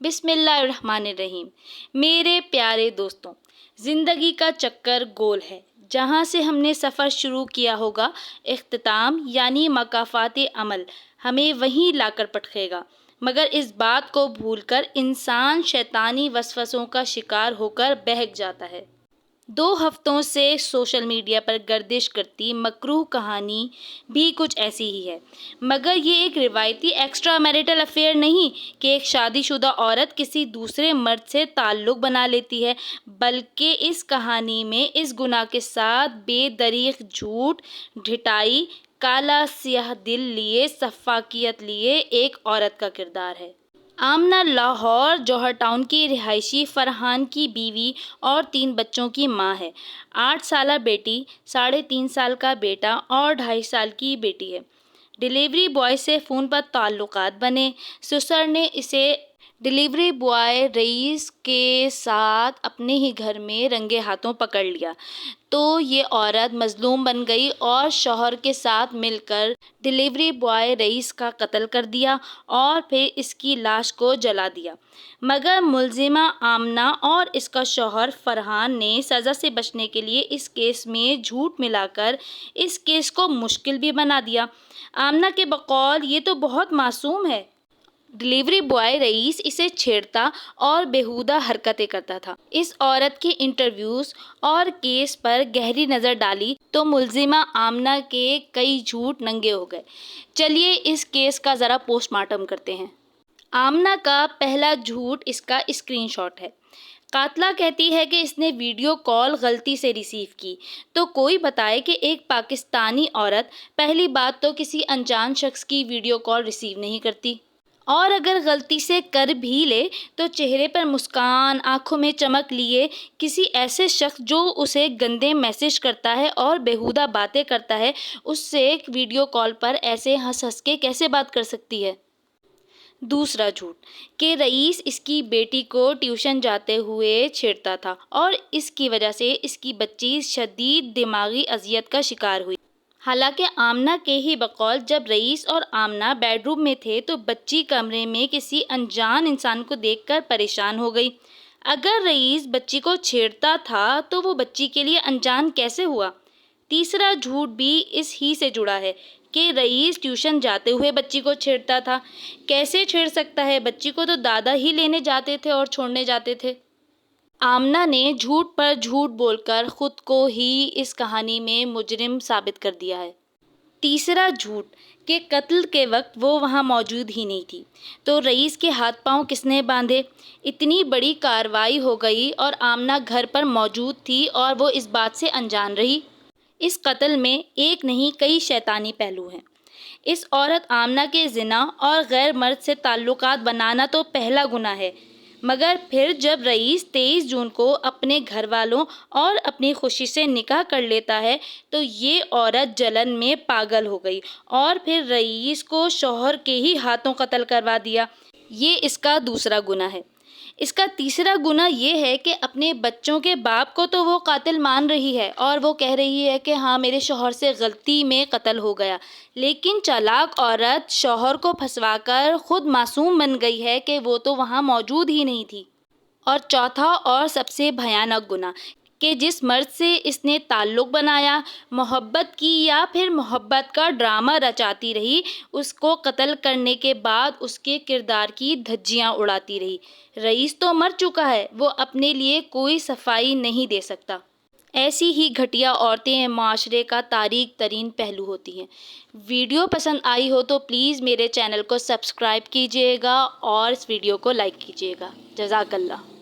بسم اللہ الرحمن الرحیم۔ میرے پیارے دوستوں، زندگی کا چکر گول ہے۔ جہاں سے ہم نے سفر شروع کیا ہوگا، اختتام یعنی مکافات عمل ہمیں وہیں لا کر پٹکے گا۔ مگر اس بات کو بھول کر انسان شیطانی وسوسوں کا شکار ہو کر بہک جاتا ہے۔ 2 ہفتوں سے سوشل میڈیا پر گردش کرتی مکروہ کہانی بھی کچھ ایسی ہی ہے، مگر یہ ایک روایتی ایکسٹرا میریٹل افیئر نہیں کہ ایک شادی شدہ عورت کسی دوسرے مرد سے تعلق بنا لیتی ہے، بلکہ اس کہانی میں اس گناہ کے ساتھ بے دریغ جھوٹ، ڈھٹائی، کالا سیاہ دل لیے سفاکیت لیے ایک عورت کا کردار ہے۔ آمنہ لاہور جوہر ٹاؤن کی رہائشی فرحان کی بیوی اور 3 بچوں کی ماں ہے۔ 8 سالہ بیٹی، 3.5 سال کا بیٹا اور 2.5 سال کی بیٹی ہے۔ ڈیلیوری بوائے سے فون پر تعلقات بنے۔ سسر نے اسے ڈیلیوری بوائے رئیس کے ساتھ اپنے ہی گھر میں رنگے ہاتھوں پکڑ لیا تو یہ عورت مظلوم بن گئی اور شوہر کے ساتھ مل کر ڈیلیوری بوائے رئیس کا قتل کر دیا اور پھر اس کی لاش کو جلا دیا۔ مگر ملزمہ آمنہ اور اس کا شوہر فرحان نے سزا سے بچنے کے لیے اس کیس میں جھوٹ ملا کر اس کیس کو مشکل بھی بنا دیا۔ آمنہ کے بقول یہ تو بہت معصوم ہے۔ ڈیلیوری بوائے رئیس اسے چھیڑتا اور بیہودہ حرکتیں کرتا تھا۔ اس عورت کے انٹرویوز اور کیس پر گہری نظر ڈالی تو ملزمہ آمنہ کے کئی جھوٹ ننگے ہو گئے۔ چلیے اس کیس کا ذرا پوسٹ مارٹم کرتے ہیں۔ آمنہ کا پہلا جھوٹ اس کا اسکرین شاٹ ہے۔ قاتلہ کہتی ہے کہ اس نے ویڈیو کال غلطی سے ریسیو کی، تو کوئی بتائے کہ ایک پاکستانی عورت پہلی بات تو کسی انجان شخص کی ویڈیو کال ریسیو نہیں کرتی، اور اگر غلطی سے کر بھی لے تو چہرے پر مسکان، آنکھوں میں چمک لیے کسی ایسے شخص جو اسے گندے میسج کرتا ہے اور بیہودہ باتیں کرتا ہے، اس سے ویڈیو کال پر ایسے ہنس ہنس کے کیسے بات کر سکتی ہے؟ دوسرا جھوٹ کہ رئیس اس کی بیٹی کو ٹیوشن جاتے ہوئے چھیڑتا تھا اور اس کی وجہ سے اس کی بچی شدید دماغی اذیت کا شکار ہوئی۔ حالانکہ آمنہ کے ہی بقول جب رئیس اور آمنہ بیڈ روم میں تھے تو بچی کمرے میں کسی انجان انسان کو دیکھ کر پریشان ہو گئی۔ اگر رئیس بچی کو چھیڑتا تھا تو وہ بچی کے لیے انجان کیسے ہوا؟ تیسرا جھوٹ بھی اس ہی سے جڑا ہے کہ رئیس ٹیوشن جاتے ہوئے بچی کو چھیڑتا تھا۔ کیسے چھیڑ سکتا ہے؟ بچی کو تو دادا ہی لینے جاتے تھے اور چھوڑنے جاتے تھے۔ آمنہ نے جھوٹ پر جھوٹ بول کر خود کو ہی اس کہانی میں مجرم ثابت کر دیا ہے۔ تیسرا جھوٹ کہ قتل کے وقت وہ وہاں موجود ہی نہیں تھی، تو رئیس کے ہاتھ پاؤں کس نے باندھے؟ اتنی بڑی کارروائی ہو گئی اور آمنہ گھر پر موجود تھی اور وہ اس بات سے انجان رہی۔ اس قتل میں ایک نہیں کئی شیطانی پہلو ہیں۔ اس عورت آمنہ کے زنا اور غیر مرد سے تعلقات بنانا تو پہلا گناہ ہے، مگر پھر جب رئیس 23 جون کو اپنے گھر والوں اور اپنی خوشی سے نکاح کر لیتا ہے تو یہ عورت جلن میں پاگل ہو گئی اور پھر رئیس کو شوہر کے ہی ہاتھوں قتل کروا دیا۔ یہ اس کا دوسرا گناہ ہے۔ اس کا تیسرا گناہ یہ ہے کہ اپنے بچوں کے باپ کو تو وہ قاتل مان رہی ہے اور وہ کہہ رہی ہے کہ ہاں میرے شوہر سے غلطی میں قتل ہو گیا، لیکن چالاک عورت شوہر کو پھنسوا کر خود معصوم بن گئی ہے کہ وہ تو وہاں موجود ہی نہیں تھی۔ اور چوتھا اور سب سے بھیانک گناہ کہ جس مرد سے اس نے تعلق بنایا، محبت کی یا پھر محبت کا ڈرامہ رچاتی رہی، اس کو قتل کرنے کے بعد اس کے کردار کی دھجیاں اڑاتی رہی۔ رئیس تو مر چکا ہے، وہ اپنے لیے کوئی صفائی نہیں دے سکتا۔ ایسی ہی گھٹیا عورتیں معاشرے کا تاریک ترین پہلو ہوتی ہیں۔ ویڈیو پسند آئی ہو تو پلیز میرے چینل کو سبسکرائب کیجیے گا اور اس ویڈیو کو لائک کیجیے گا۔ جزاک اللہ۔